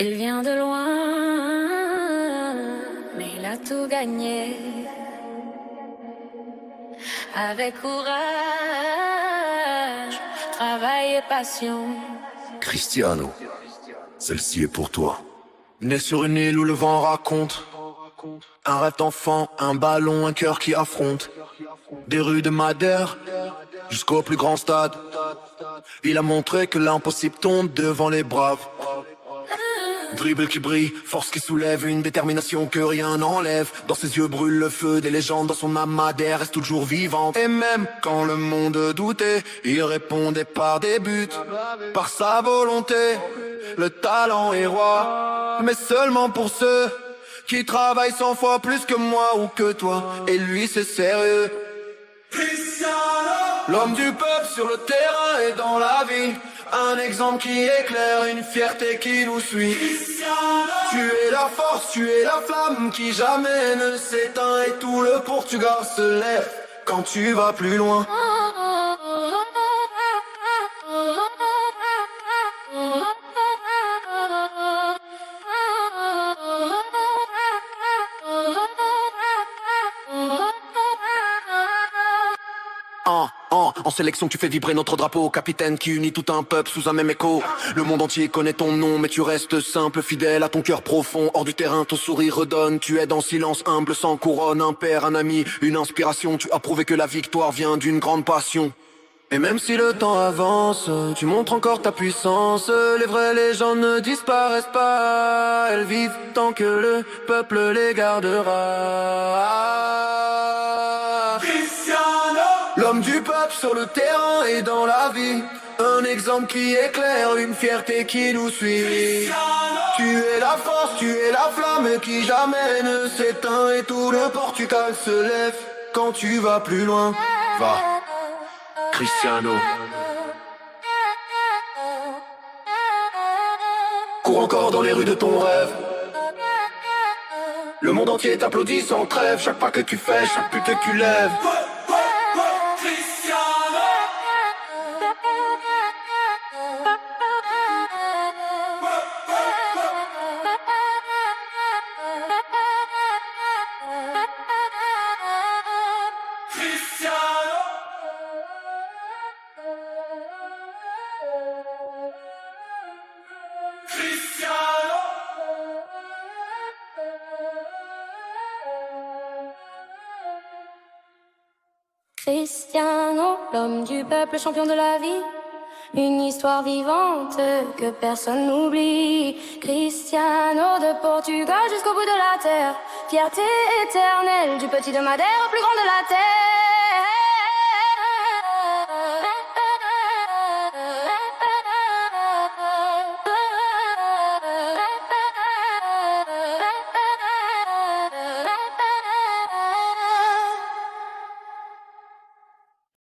Il vient de loin, mais il a tout gagné. Avec courage, travail et passion. Cristiano, celle-ci est pour toi. Né sur une île où le vent raconte un rêve d'enfant, un ballon, un cœur qui affronte. Des rues de Madère jusqu'au plus grand stade. Il a montré que l'impossible tombe devant les braves. Dribble qui brille, force qui soulève, une détermination que rien n'enlève. Dans ses yeux brûle le feu des légendes, dans son âme Madère reste toujours vivante. Et même quand le monde doutait, il répondait par des buts, par sa volonté. Le talent est roi, mais seulement pour ceux qui travaillent 100 fois plus que moi ou que toi. Et lui c'est sérieux. L'homme du peuple sur le terrain et dans la vie, un exemple qui éclaire, une fierté qui nous suit. Tu es la force, tu es la flamme qui jamais ne s'éteint. Et tout le Portugal se lève quand tu vas plus loin. En sélection tu fais vibrer notre drapeau, capitaine qui unit tout un peuple sous un même écho. Le monde entier connaît ton nom, mais tu restes simple, fidèle à ton cœur profond. Hors du terrain, ton sourire redonne, tu aides en silence, humble, sans couronne. Un père, un ami, une inspiration, tu as prouvé que la victoire vient d'une grande passion. Et même si le temps avance, tu montres encore ta puissance. Les vraies légendes ne disparaissent pas, elles vivent tant que le peuple les gardera. L'homme du peuple sur le terrain et dans la vie, un exemple qui éclaire, une fierté qui nous suit. Tu es la force, tu es la flamme qui jamais ne s'éteint. Et tout le Portugal se lève quand tu vas plus loin. Va, Cristiano. Cours encore dans les rues de ton rêve. Le monde entier t'applaudit sans trêve. Chaque pas que tu fais, chaque but que tu lèves. Cristiano, l'homme du peuple, champion de la vie. Une histoire vivante que personne n'oublie. Cristiano de Portugal jusqu'au bout de la terre. Fierté éternelle du petit de Madère au plus grand de la terre.